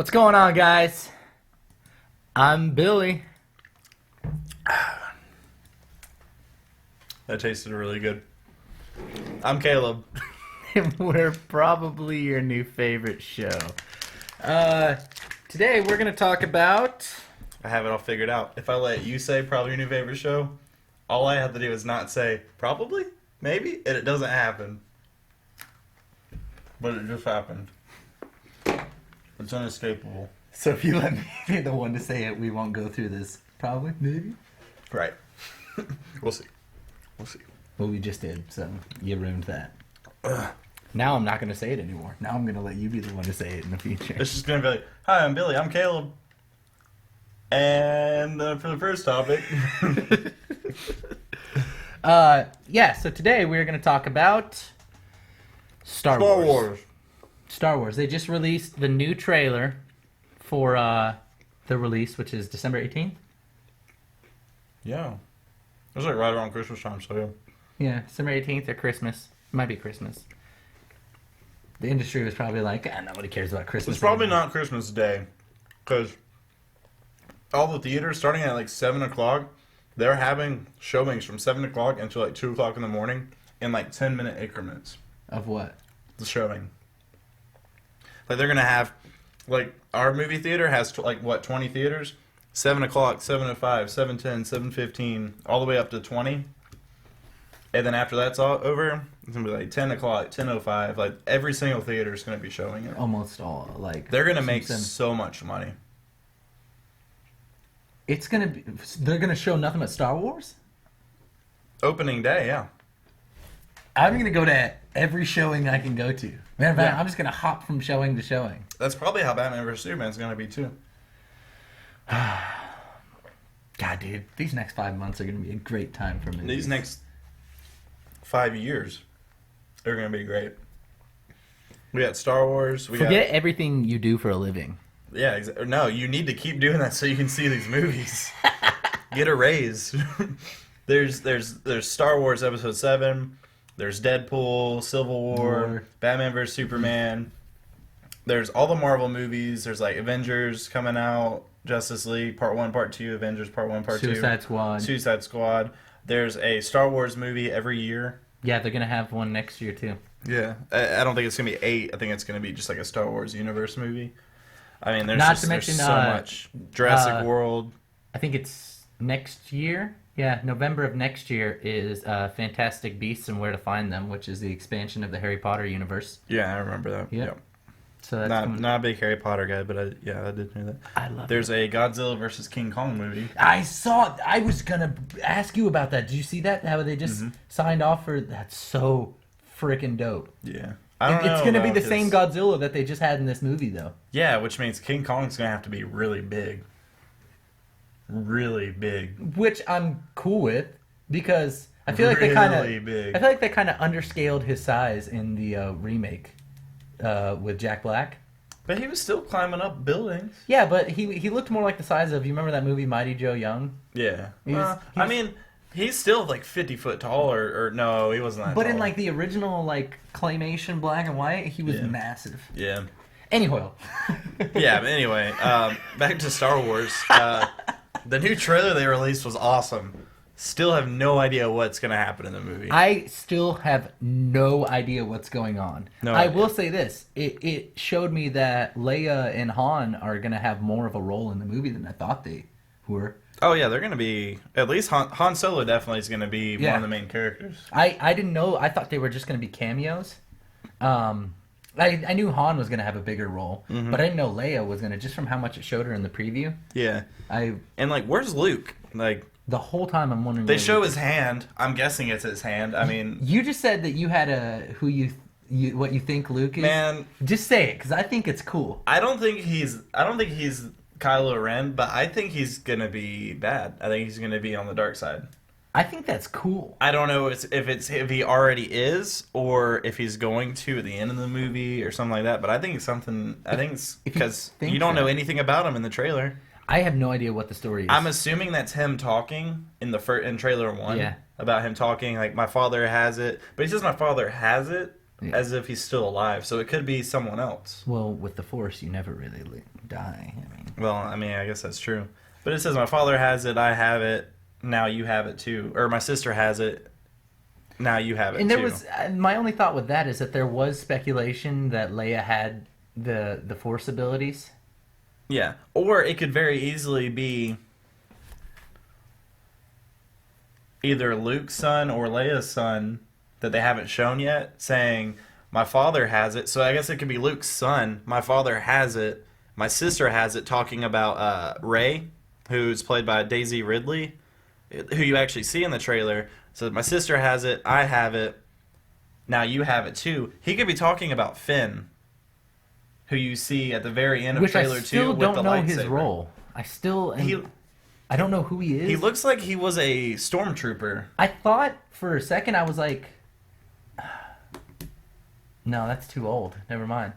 What's going on, guys? I'm Billy. That tasted really good. I'm Caleb. And we're probably your new favorite show. Today we're going to talk about... I have it all figured out. If I let you say probably your new favorite show, all I have to do is not say probably, maybe, and it doesn't happen. But it just happened. It's unescapable. So if you let me be the one to say it, we won't go through this. Probably, maybe. Right. We'll see. We'll see. Well, we just did, so you ruined that. Now I'm not going to say it anymore. Now I'm going to let you be the one to say it in the future. It's just going to be like, hi, I'm Billy. I'm Caleb. And for the first topic... So today we're going to talk about Star Wars. Star Wars. They just released the new trailer for the release, which is December 18th. Yeah. It was like right around Christmas time, so yeah. Yeah, December 18th or Christmas. It might be Christmas. The industry was probably like, nobody cares about Christmas. It's probably anymore. not Christmas Day, because all the theaters, starting at like 7 o'clock, they're having showings from 7 o'clock until like 2 o'clock in the morning in like 10-minute increments. Of what? The showing. Like they're going to have, like our movie theater has 20 theaters? 7 o'clock, 7:05, 7:10, 7:15, all the way up to 20. And then after that's all over, it's going to be like 10 o'clock, 10:05. Like every single theater is going to be showing it. Almost all. Like They're going to make so much money. It's going to be... They're going to show nothing but Star Wars? Opening day, yeah. I'm going to go to every showing I can go to. Matter of fact, Yeah. I'm just going to hop from showing to showing. That's probably how Batman vs. Superman is going to be, too. God, dude, these next 5 months are going to be a great time for movies. These next 5 years are going to be great. We got Star Wars. Forget everything you do for a living. Yeah, no, you need to keep doing that so you can see these movies. Get a raise. There's Star Wars Episode 7. There's Deadpool, Civil War, Batman vs. Superman. There's all the Marvel movies. There's like Avengers coming out, Justice League Part 1, Part 2, Avengers Part 1, Part 2. Suicide Squad. There's a Star Wars movie every year. Yeah, they're going to have one next year, too. Yeah. I don't think it's going to be 8. I think it's going to be just like a Star Wars universe movie. I mean, there's so much. Jurassic World. I think it's next year. Yeah, November of next year is Fantastic Beasts and Where to Find Them, which is the expansion of the Harry Potter universe. Yeah, I remember that. Yep. So that's not a big Harry Potter guy, but I did know that. I love There's a Godzilla versus King Kong movie. I saw. I was gonna ask you about that. Did you see that? How they just signed off for? That's so freaking dope. Yeah, It's gonna be the same Godzilla that they just had in this movie, though. Yeah, which means King Kong's gonna have to be really big. Really big. Which I'm cool with because I feel like they kind of. I feel like they kind of underscaled his size in the remake. With Jack Black. But he was still climbing up buildings. Yeah, but he looked more like the size of... You remember that movie, Mighty Joe Young? Yeah. I mean, he's still like 50 foot tall, or no, he wasn't that But tall. in like the original like claymation black and white, he was massive. Yeah. Anyway. Yeah, but anyway, back to Star Wars. The new trailer they released was awesome. Still have no idea what's going to happen in the movie. I still have no idea what's going on. I will say this. It showed me that Leia and Han are going to have more of a role in the movie than I thought they were. Oh, yeah, they're going to be... At least Han Solo definitely is going to be one of the main characters. I didn't know. I thought they were just going to be cameos. I knew Han was going to have a bigger role, but I didn't know Leia was going to, just from how much it showed her in the preview. Yeah. And, like, where's Luke? Like... The whole time I'm wondering. They show his hand. I'm guessing it's his hand. I mean, you just said that you had what you think Luke is. Man, just say it because I think it's cool. I don't think he's Kylo Ren, but I think he's gonna be bad. I think he's gonna be on the dark side. I think that's cool. I don't know if he already is or if he's going to at the end of the movie or something like that. But I think it's something. I think it's because you don't know anything about him in the trailer. I have no idea what the story is. I'm assuming that's him talking in trailer 1 about him talking like my father has it, but he says my father has it Yeah. as if he's still alive. So it could be someone else. Well, with the Force, you never really die. I mean, Well, I mean, I guess that's true. But it says my father has it, I have it, now you have it too. Or my sister has it, now you have it and too. there was my only thought with that is that there was speculation that Leia had the Force abilities. Yeah. Or it could very easily be either Luke's son or Leia's son that they haven't shown yet, saying, my father has it. So I guess it could be Luke's son, my father has it, my sister has it, talking about Rey, who's played by Daisy Ridley, who you actually see in the trailer. So my sister has it, I have it, now you have it too. He could be talking about Finn, who you see at the very end of Which trailer I still 2 don't with the know lightsaber. his role. I still I don't know who he is. He looks like he was a stormtrooper. I thought for a second I was like, no, that's too old. Never mind.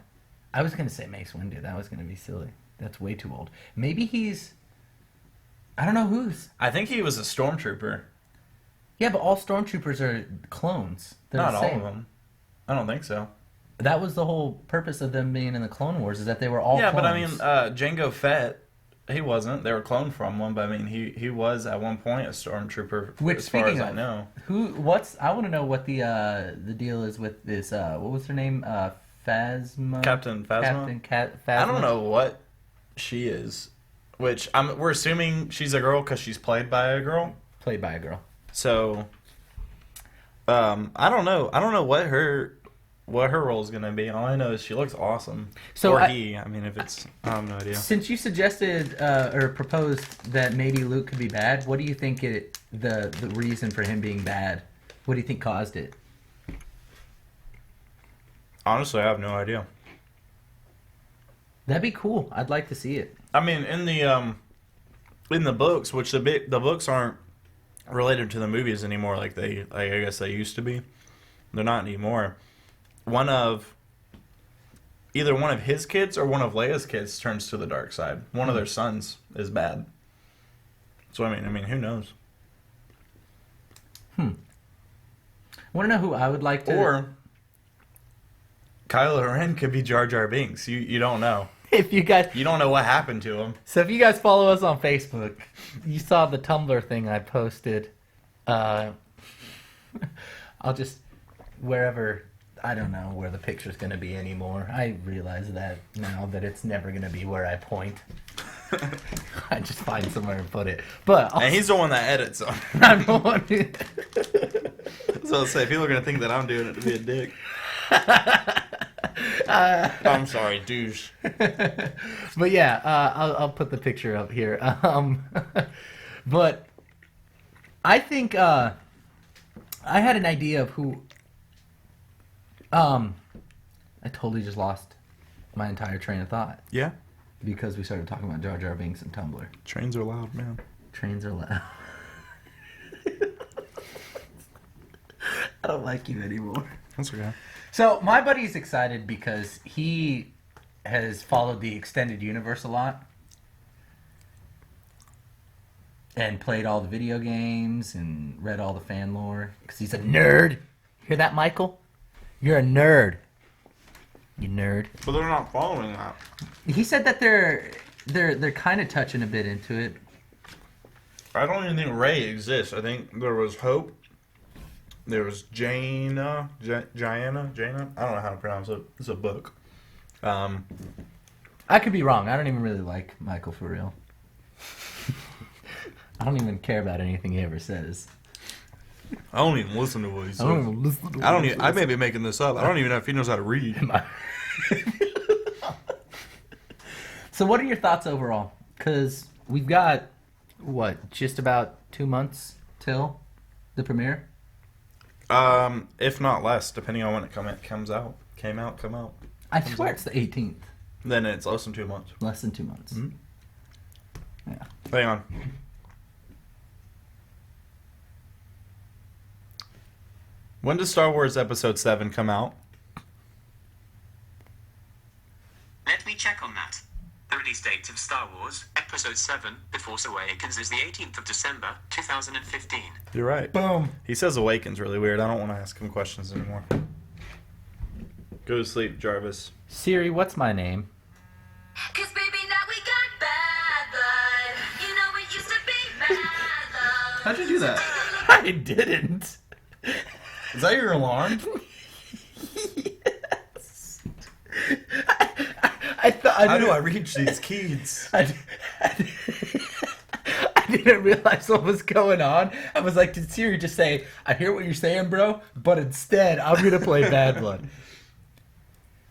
I was gonna say Mace Windu. That was gonna be silly. That's way too old. Maybe he's. I don't know who's. I think he was a stormtrooper. Yeah, but all stormtroopers are clones. They're Not the all same. of them. I don't think so. That was the whole purpose of them being in the Clone Wars, is that they were all Yeah, clones. but I mean, Jango Fett, he wasn't. They were cloned from one, but I mean, he was at one point a stormtrooper. Which, as far speaking as I of, know. I want to know what the deal is with this. What was her name? Phasma. Captain Phasma. Phasma. I don't know what she is. Which we're assuming she's a girl because she's played by a girl. Played by a girl. So, I don't know. I don't know what her role is gonna be. All I know is she looks awesome. So I mean, if it's, I have no idea. Since you suggested or proposed that maybe Luke could be bad, what do you think the reason for him being bad? What do you think caused it? Honestly, I have no idea. That'd be cool. I'd like to see it. I mean, in the books, which the books aren't related to the movies anymore, like I guess they used to be. They're not anymore. Either one of his kids or one of Leia's kids turns to the dark side. One of their sons is bad. So I mean, who knows? Want to know who I would like to? Or Kylo Ren could be Jar Jar Binks. You don't know. If you guys, You don't know what happened to him. so if you guys follow us on Facebook, you saw the Tumblr thing I posted. I'll just wherever. I don't know where the picture's going to be anymore. I realize that now that it's never going to be where I point. I just find somewhere and put it. But And he's the one that edits them. I'm the one who... So I'll say, people are going to think that I'm doing it to be a dick. I'm sorry, douche. But yeah, I'll put the picture up here. But I think I had an idea of who. I totally just lost my entire train of thought Yeah? because we started talking about Jar Jar Binks and Tumblr. Trains are loud, man. Trains are loud. I don't like you anymore. That's okay. So my buddy's excited because he has followed the extended universe a lot and played all the video games and read all the fan lore because he's a nerd. Hear that, Michael? You're a nerd. You nerd. But they're not following that. He said that they're kind of touching a bit into it. I don't even think Rey exists. I think there was Hope. There was Jaina. I don't know how to pronounce it. It's a book. I could be wrong. I don't even really like Michael for real. I don't even care about anything he ever says. I don't even listen to what he says. I don't even listen to I don't even. I may be making this up. I don't even know if he knows how to read. So what are your thoughts overall? Because we've got, just about 2 months till the premiere? If not less, depending on when it comes out. Come out. I swear it's the 18th. Then it's less than 2 months. Less than 2 months. Mhm. Yeah. Hang on. When does Star Wars Episode 7 come out? Let me check on that. The release date of Star Wars Episode 7, The Force Awakens is the 18th of December, 2015. You're right. Boom. He says Awakens really weird. I don't want to ask him questions anymore. Go to sleep, Jarvis. Siri, what's my name? 'Cause baby, now we got bad blood. You know it used to be mad love. How'd you do that? I didn't. Is that your alarm? Yes. I thought. How do I reach these keys? I didn't realize what was going on. I was like, did Siri just say, I hear what you're saying, bro, but instead, I'm going to play Bad Blood.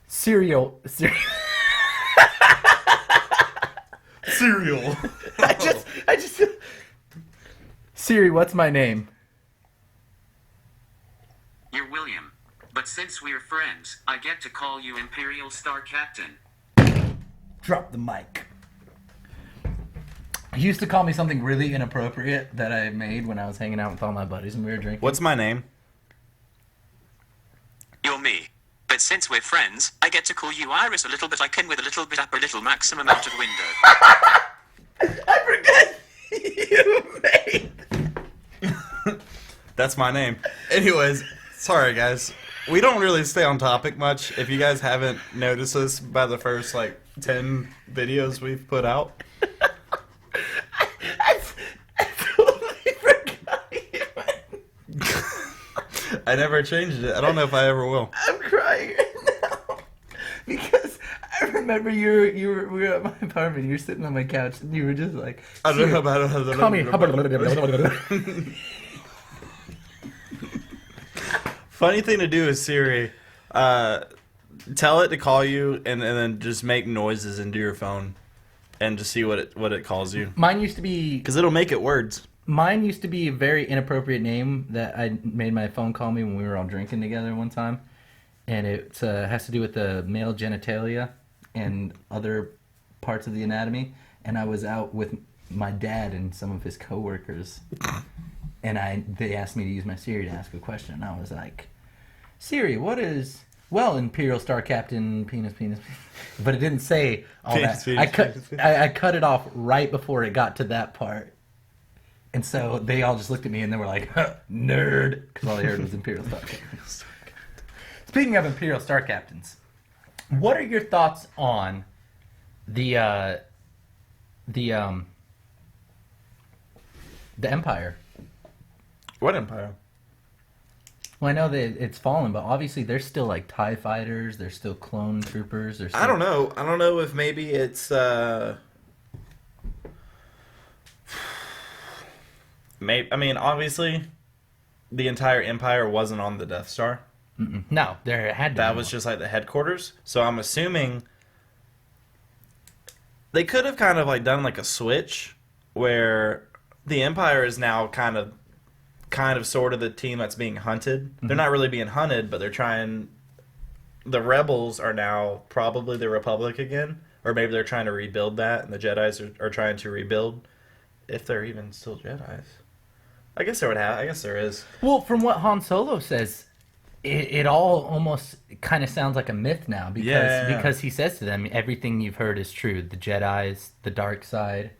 Cereal. Cereal. I just. Siri, what's my name? You're William. But since we're friends, I get to call you Imperial Star Captain. Drop the mic. He used to call me something really inappropriate that I made when I was hanging out with all my buddies and we were drinking. What's my name? You're me. But since we're friends, I get to call you Iris a little bit. I can with a little bit upper little maximum out of window. I forgot you made. That's my name. Anyways, sorry guys. We don't really stay on topic much. If you guys haven't noticed this by the first 10 videos we've put out. I totally forgot you. I never changed it. I don't know if I ever will. I'm crying right now because I remember we were at my apartment. You were sitting on my couch and you were just like, I don't know about call me. Funny thing to do is Siri. Tell it to call you and then just make noises into your phone and just see what it calls you. Mine used to be Because it'll make it words. Mine used to be a very inappropriate name that I made my phone call me when we were all drinking together one time. And it has to do with the male genitalia and other parts of the anatomy. And I was out with my dad and some of his coworkers. And they asked me to use my Siri to ask a question. And I was like, Siri, what is... Well, Imperial Star Captain, penis. But it didn't say all Penis, that. penis. I cut it off right before it got to that part. And so they all just looked at me and they were like, huh, nerd. Because all they heard was Imperial Star Captains. Speaking of Imperial Star Captains, what are your thoughts on the Empire? What Empire? Well, I know that it's fallen, but obviously there's still TIE fighters, there's still clone troopers. There's still... I don't know. I don't know if maybe it's... obviously, the entire Empire wasn't on the Death Star. Mm-mm. No, there had to be That was more. just the headquarters. So I'm assuming they could have kind of done a switch where the Empire is now kind of sort of the team that's being hunted. Mm-hmm. They're not really being hunted, but they're trying... The rebels are now probably the Republic again. Or maybe they're trying to rebuild that, and the Jedis are trying to rebuild. If they're even still Jedis. I guess there is. Well, from what Han Solo says, it all almost kind of sounds like a myth now because he says to them, everything you've heard is true. The Jedis, the Darkside.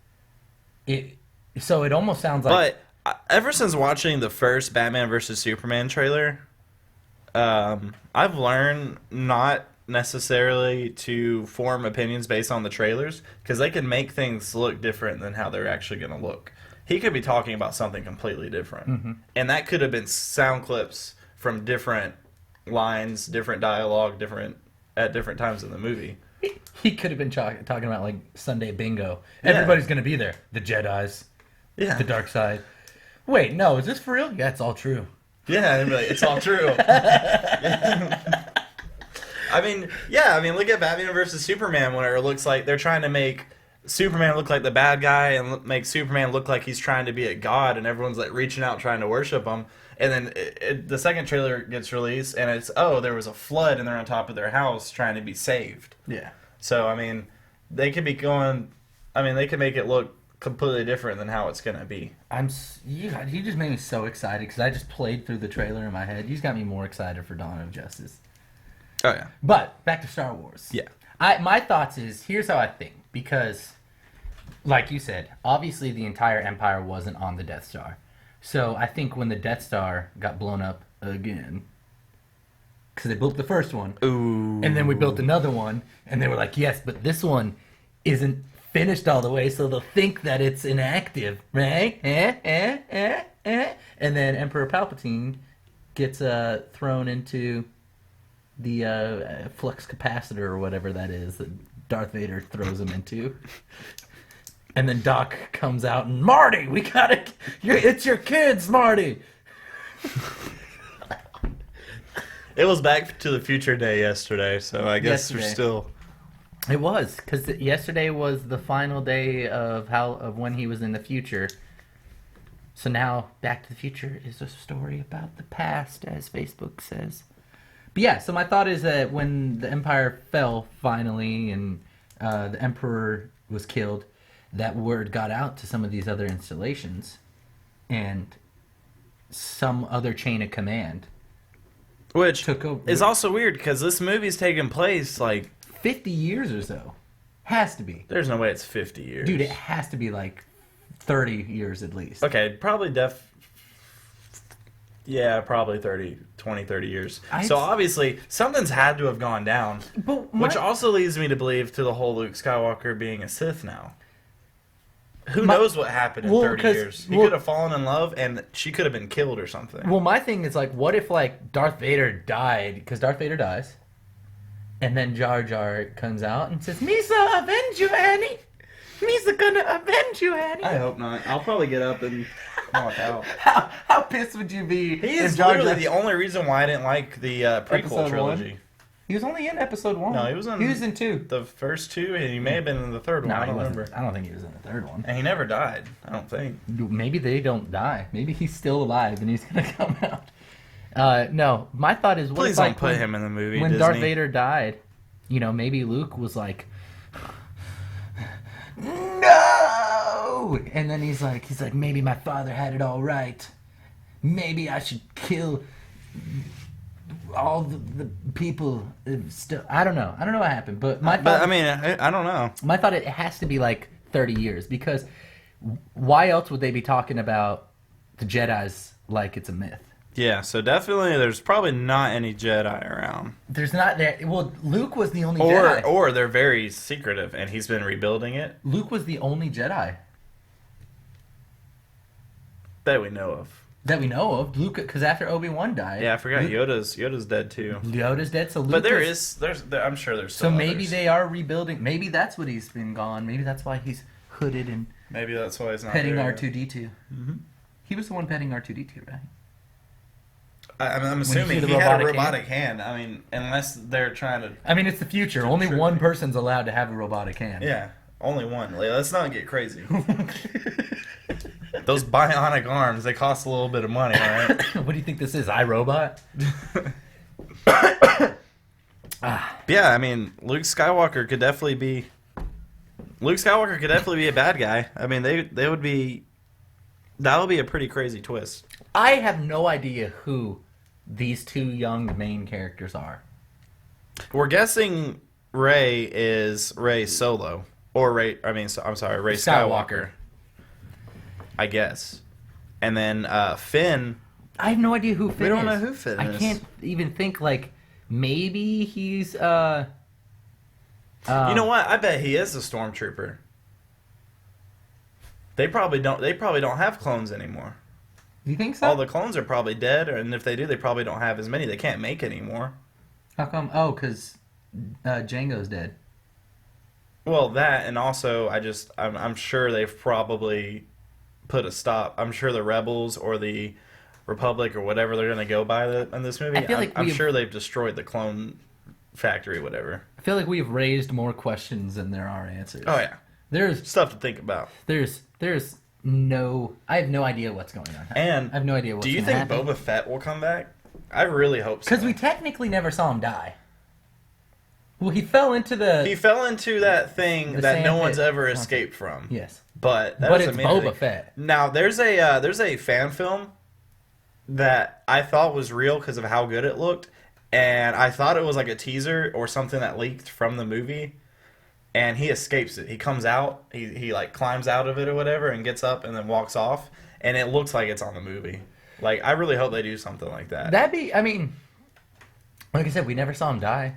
So it almost sounds like... But ever since watching the first Batman vs. Superman trailer, I've learned not necessarily to form opinions based on the trailers because they can make things look different than how they're actually going to look. He could be talking about something completely different. Mm-hmm. And that could have been sound clips from different lines, different dialogue, at different times in the movie. He could have been talking about Sunday bingo. Yeah. Everybody's going to be there. The Jedis. Yeah. The dark side. Wait, no, is this for real? Yeah, it's all true. Yeah, it's all true. Look at Batman versus Superman where it looks like they're trying to make Superman look like the bad guy and make Superman look like he's trying to be a god and everyone's reaching out trying to worship him. And then the second trailer gets released and it's, there was a flood and they're on top of their house trying to be saved. Yeah. So, they could be going, they could make it look completely different than how it's going to be. You just made me so excited because I just played through the trailer in my head. You just got me more excited for Dawn of Justice. Oh, yeah. But, back to Star Wars. Yeah. My thoughts is, here's how I think. Because, like you said, obviously the entire Empire wasn't on the Death Star. So I think when the Death Star got blown up again, because they built the first one. Ooh. And then we built another one, and they were like, yes, but this one isn't finished all the way, so they'll think that it's inactive, right? And then Emperor Palpatine gets thrown into the flux capacitor or whatever that is that Darth Vader throws him into. And then Doc comes out and, Marty, we gotta, it's your kids, Marty. It was Back to the Future Day yesterday, so I guess we're still... It was, because yesterday was the final day of when he was in the future. So now Back to the Future is a story about the past, as Facebook says. But yeah, so my thought is that when the Empire fell finally and the Emperor was killed, that word got out to some of these other installations and some other chain of command. Which took over. is also weird because this movie's taking place like 50 years or so. Has to be. There's no way it's 50 years. Dude, it has to be like 30 years at least. Okay, probably yeah, probably 30 years. So obviously, something's had to have gone down. Which also leads me to believe to the whole Luke Skywalker being a Sith now. Who knows what happened in 30 years? He could have fallen in love, and she could have been killed or something. Well, my thing is, like, what if, like, Darth Vader died? Because Darth Vader dies. And then Jar Jar comes out and says, Misa, avenge you, Annie! Misa gonna avenge you, Annie! I hope not. I'll probably get up and walk out. How pissed would you be? He is literally the only reason why I didn't like the prequel Episode trilogy. 1? He was only in episode 1. No, he was in 2. The first 2, and he may have been in the third one. I don't remember. I don't think he was in the third one. And he never died, I don't think. Maybe they don't die. Maybe he's still alive and he's gonna come out. No, my thought is, Please don't put him in the movie, when Disney. Darth Vader died, maybe Luke was like, no! And then he's like, maybe my father had it all right. Maybe I should kill all the people. Still, I don't know. I don't know what happened, but my thought, I don't know. My thought, it has to be like 30 years, because why else would they be talking about the Jedis like it's a myth? Yeah, so definitely there's probably not any Jedi around. There's not there. Well, Luke was the only Jedi. Or they're very secretive, and he's been rebuilding it. Luke was the only Jedi That we know of. that we know of. Luke, because after Obi-Wan died. Yeah, I forgot Yoda's dead too. Yoda's dead, so Luke. But I'm sure there's. So maybe they are rebuilding. Maybe that's what he's been gone. Maybe that's why he's hooded and maybe that's why he's not petting there. R2D2. Mm-hmm. He was the one petting R2D2, right? I'm assuming he had a robotic hand. I mean, unless they're trying to. I mean, it's the future. Only one person's allowed to have a robotic hand. Yeah, only one. Like, let's not get crazy. Those bionic arms, they cost a little bit of money, all right? What do you think this is, iRobot? Yeah, I mean, Luke Skywalker could definitely be a bad guy. I mean, they would be. That would be a pretty crazy twist. I have no idea who these two young main characters are. We're guessing Rey is Rey Solo. Or Rey Skywalker. I guess. And then Finn. I have no idea who Finn is. We don't know who Finn is. I can't even think, like, maybe he's, you know what? I bet he is a stormtrooper. They probably don't have clones anymore. You think so? All the clones are probably dead, and if they do, they probably don't have as many. They can't make anymore. How come? Oh, because Django's dead. Well, that, and also, I'm sure they've probably put a stop. I'm sure the Rebels or the Republic or whatever they're going to go by in this movie, I feel like I'm sure they've destroyed the clone factory, whatever. I feel like we've raised more questions than there are answers. Oh, yeah. There's Stuff to think about. I have no idea what's going on. And I have no idea what's going to happen. Do you think happen. Boba Fett will come back? I really hope so. Because we technically never saw him die. Well, he fell into that thing the that no sand one's pit. ever escaped from. Yes. But it's Boba Fett. Now there's a fan film that I thought was real because of how good it looked, and I thought it was like a teaser or something that leaked from the movie. And he escapes it. He comes out. He like climbs out of it or whatever, and gets up and then walks off. And it looks like it's on the movie. Like, I really hope they do something like that. Like I said, we never saw him die.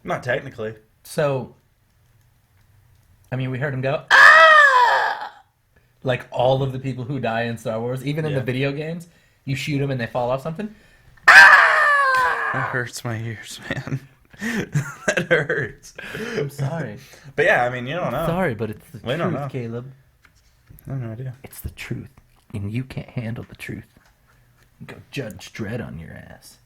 Not technically. So, I mean, we heard him go, ah! Like all of the people who die in Star Wars, even in the video games, you shoot them and they fall off something. That hurts my ears, man. That hurts. I'm sorry. But yeah, I mean, you don't know. Sorry, but it's the We don't truth, know. Caleb. I have no idea. It's the truth. And you can't handle the truth. Go Judge Dredd on your ass.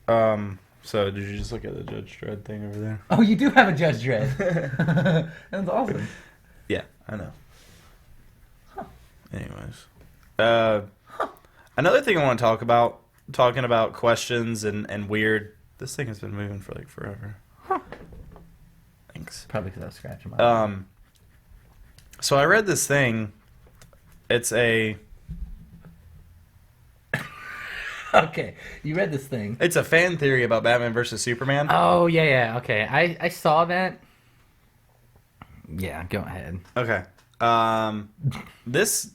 So did you just look at the Judge Dredd thing over there? Oh, you do have a Judge Dredd. That's awesome. Yeah, I know. Anyways. Another thing I want to talk about, talking about questions and weird. This thing has been moving for like forever. Thanks. Probably because I was scratching my So I read this thing. It's a Okay, you read this thing. It's a fan theory about Batman versus Superman. Oh, yeah, okay. I saw that. Yeah, go ahead. Okay. This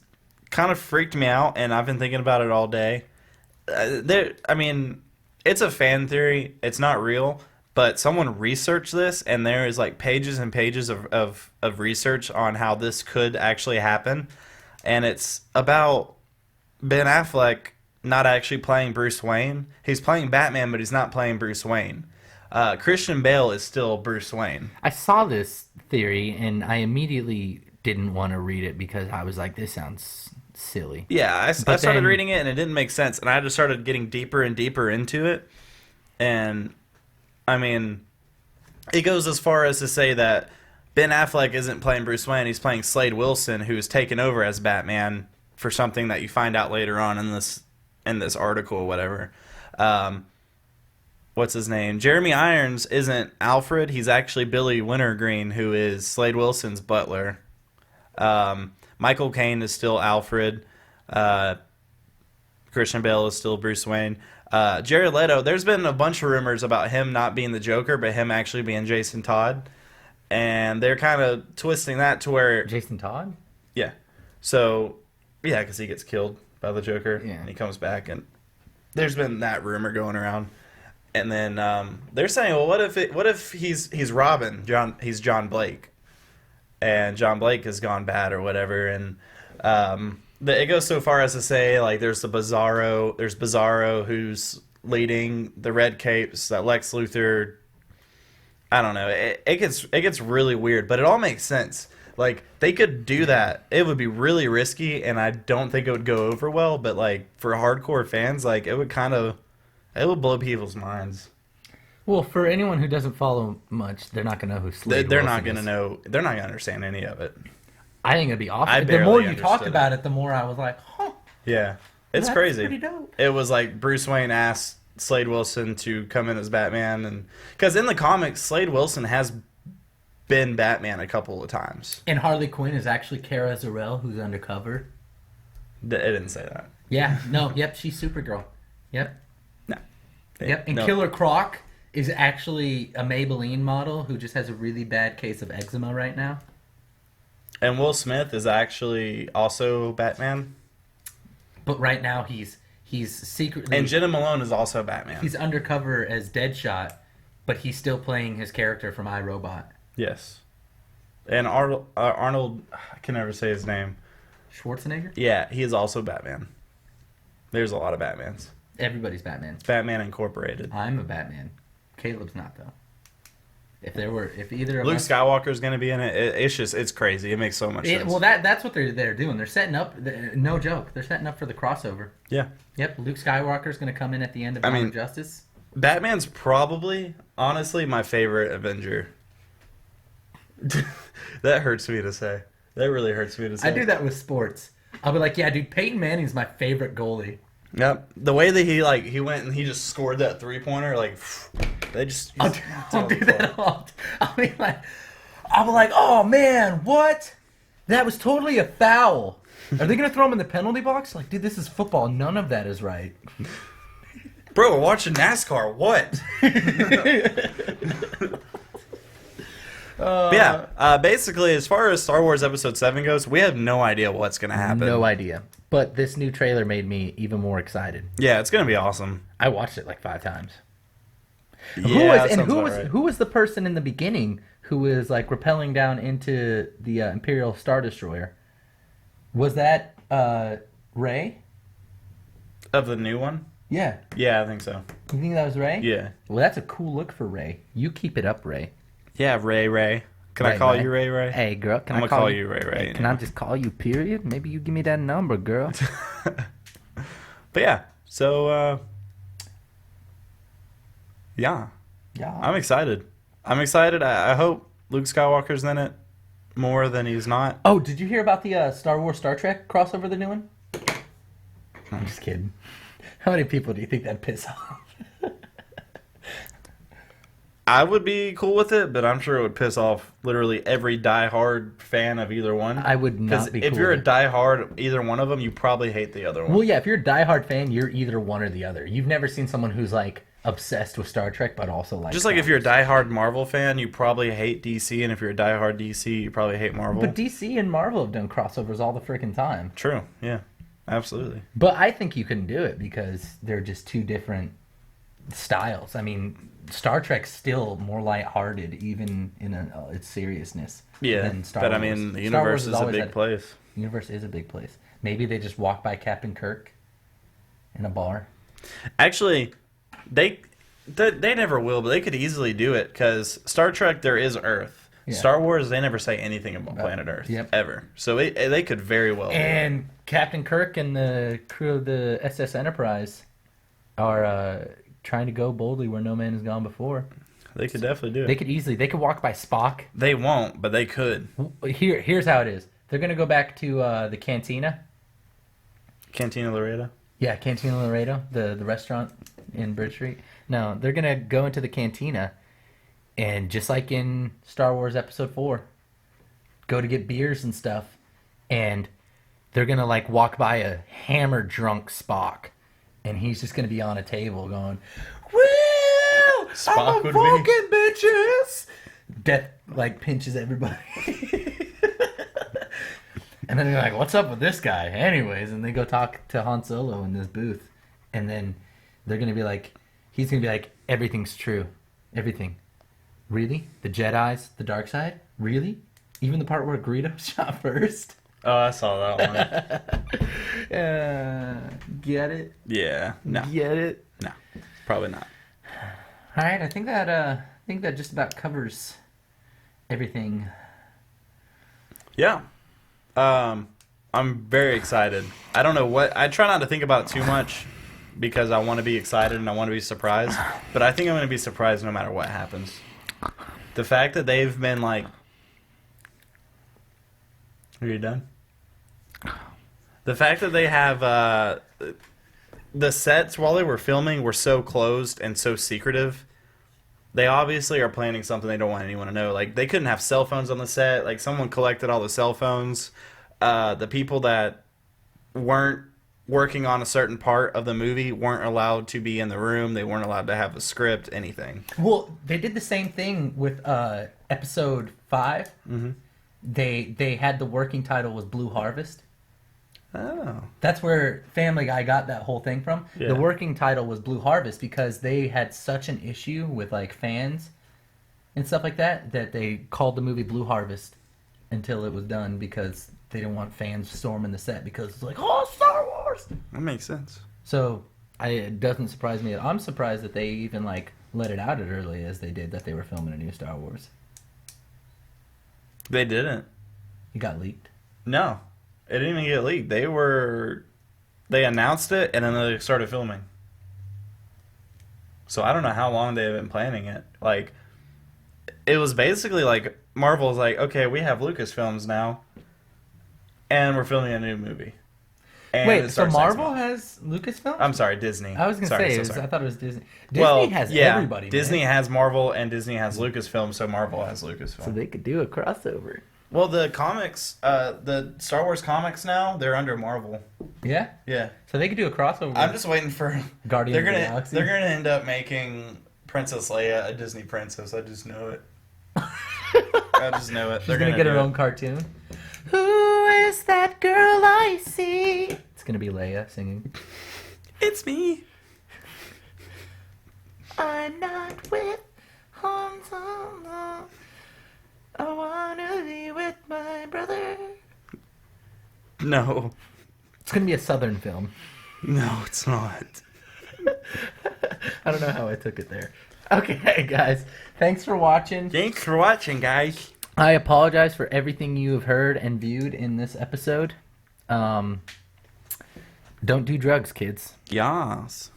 kind of freaked me out, and I've been thinking about it all day. I mean, it's a fan theory. It's not real, but someone researched this, and there is like pages and pages of research on how this could actually happen. And it's about Ben Affleck not actually playing Bruce Wayne. He's playing Batman, but he's not playing Bruce Wayne. Christian Bale is still Bruce Wayne. I saw this theory, and I immediately didn't want to read it because I was like, this sounds silly. Yeah, I But started then- reading it, and it didn't make sense. And I just started getting deeper and deeper into it. And, I mean, it goes as far as to say that Ben Affleck isn't playing Bruce Wayne. He's playing Slade Wilson, who's taken over as Batman for something that you find out later on in this article or whatever. What's his name? Jeremy Irons isn't Alfred. He's actually Billy Wintergreen, who is Slade Wilson's butler. Michael Caine is still Alfred. Christian Bale is still Bruce Wayne. Jared Leto, there's been a bunch of rumors about him not being the Joker, but him actually being Jason Todd. And they're kind of twisting that to where... Jason Todd? Yeah. So, yeah, because he gets killed by the Joker. Yeah. And he comes back, and there's been that rumor going around. And then they're saying, well, what if he's Robin? He's John Blake, and John Blake has gone bad or whatever. And it goes so far as to say, like, there's Bizarro who's leading the Red Capes, that Lex Luthor. I don't know. It gets really weird, but it all makes sense. Like, they could do that. It would be really risky, and I don't think it would go over well. But like for hardcore fans, like it would blow people's minds. Well, for anyone who doesn't follow much, they're not going to know who Slade They're Wilson not going to is. know. They're not going to understand any of it. I think it'd be awesome. I The more barely you understood talked it. about it, the more I was like, huh. Yeah, it's That's crazy. pretty dope. It was like Bruce Wayne asked Slade Wilson to come in as Batman, and because in the comics, Slade Wilson has been Batman a couple of times. And Harley Quinn is actually Kara Zor-El, who's undercover. It didn't say that. Yeah, no, yep, she's Supergirl. Yep. No. Yep, and No. Killer Croc is actually a Maybelline model who just has a really bad case of eczema right now. And Will Smith is actually also Batman. But right now he's secretly... And Jenna Malone is also Batman. He's undercover as Deadshot, but he's still playing his character from iRobot. Yes. And Arnold, I can never say his name. Schwarzenegger? Yeah, he is also Batman. There's a lot of Batmans. Everybody's Batman. It's Batman Incorporated. I'm a Batman. Caleb's not, though. If either of Luke us... Skywalker is going to be in it. It's crazy. It makes so much sense. Well, that's what they're doing. They're setting up, no joke, they're setting up for the crossover. Yeah. Yep, Luke Skywalker's going to come in at the end of Dawn of Justice. Batman's probably, honestly, my favorite Avenger. That hurts me to say. That really hurts me to say. I do that with sports. I'll be like, yeah, dude, Peyton Manning's my favorite goalie. Yep. The way that he went and he just scored that 3-pointer, like, they just... I'll do that all. I'll be like, oh man, what? That was totally a foul. Are they gonna throw him in the penalty box? Like, dude, this is football. None of that is right. Bro, we're watching NASCAR. What? Basically, as far as Star Wars Episode 7 goes, we have no idea what's going to happen. No idea. But this new trailer made me even more excited. Yeah, it's going to be awesome. I watched it like 5 times. Yeah, sounds about right. Who was the person in the beginning who was like rappelling down into the Imperial Star Destroyer? Was that Rey? Of the new one? Yeah. Yeah, I think so. You think that was Rey? Yeah. Well, that's a cool look for Rey. You keep it up, Rey. Yeah, Ray. Can I call you Ray? Hey, girl, I'm gonna call you Ray. Hey, can I just call you period? Maybe you give me that number, girl. But yeah, so yeah, I'm excited. I hope Luke Skywalker's in it more than he's not. Oh, did you hear about the Star Wars Star Trek crossover, the new one? I'm just kidding. How many people do you think that'd piss off? I would be cool with it, but I'm sure it would piss off literally every diehard fan of either one. I would not be cool if you're a with it. diehard either one of them, you probably hate the other one. Well, yeah, if you're a diehard fan, you're either one or the other. You've never seen someone who's like obsessed with Star Trek, but also like just like if you're a diehard Marvel fan, you probably hate DC, and if you're a diehard DC, you probably hate Marvel. But DC and Marvel have done crossovers all the freaking time. True, yeah, absolutely. But I think you can do it because they're just two different styles. I mean, Star Trek's still more lighthearted, even in its seriousness. Yeah, than Star but Wars. I mean, the Star universe Wars is has a always big had- place. The universe is a big place. Maybe they just walk by Captain Kirk in a bar. Actually, they never will, but they could easily do it because Star Trek there is Earth. Yeah. Star Wars they never say anything about planet Earth ever. So they could very well. And Captain Kirk and the crew of the SS Enterprise are trying to go boldly where no man has gone before. They could definitely do it. They could walk by Spock. They won't, but they could. Here's how it is. They're gonna go back to the Cantina. Cantina Laredo. Yeah, Cantina Laredo, the restaurant in Bridge Street. No, they're gonna go into the Cantina, and just like in Star Wars Episode 4, go to get beers and stuff, and they're gonna like walk by a hammered drunk Spock, and he's just gonna be on a table going, "Well, Spock I'm would a be- fucking bitches." Death like pinches everybody. And then they're like, "What's up with this guy?" Anyways, and they go talk to Han Solo in this booth, and then they're gonna be like, he's gonna be like, "Everything's true, everything." Really? The Jedi's, the dark side? Really? Even the part where Greedo shot first? Oh, I saw that one. Get it? Yeah. No. Get it? No. Probably not. All right, I think that just about covers everything. Yeah. I'm very excited. I don't know what I try not to think about it too much because I want to be excited and I want to be surprised. But I think I'm going to be surprised no matter what happens. The fact that they've been like, are you done? The fact that they have the sets while they were filming were so closed and so secretive. They obviously are planning something they don't want anyone to know. Like, they couldn't have cell phones on the set. Like, someone collected all the cell phones. The people that weren't working on a certain part of the movie weren't allowed to be in the room. They weren't allowed to have a script, anything. Well, they did the same thing with episode 5. Mm-hmm. They had the working title was Blue Harvest. Oh. That's where Family Guy got that whole thing from. Yeah. The working title was Blue Harvest because they had such an issue with like fans and stuff like that they called the movie Blue Harvest until it was done because they didn't want fans storming the set because it's like, oh, Star Wars. That makes sense. So it doesn't surprise me. I'm surprised that they even like let it out as early as they did that they were filming a new Star Wars. They didn't. It got leaked. No. It didn't even get leaked. They announced it and then they started filming. So I don't know how long they've been planning it. Like, it was basically like Marvel's like, okay, we have Lucasfilms now, and we're filming a new movie. And Wait, it so starts next Marvel month. has Lucasfilm? I'm sorry, Disney. I was gonna Sorry, say, so it was, sorry. I thought it was Disney. Disney has everybody. Disney man. has Marvel and Disney has Lucasfilm, so Marvel has Lucasfilm. So they could do a crossover. Well, the comics, the Star Wars comics now, they're under Marvel. Yeah. Yeah. So they could do a crossover. I'm just waiting for Guardians of the Galaxy. They're gonna end up making Princess Leia a Disney princess. I just know it. I just know it. She's gonna get her own cartoon. Who is that girl I see? It's gonna be Leia singing. It's me. I'm not with Han Solo. I wanna be with my brother. No. It's gonna be a Southern film. No, it's not. I don't know how I took it there. Okay, guys. Thanks for watching. Thanks for watching, guys. I apologize for everything you have heard and viewed in this episode. Don't do drugs, kids. Yas.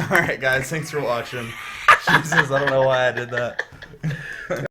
Alright, guys. Thanks for watching. Jesus, I don't know why I did that.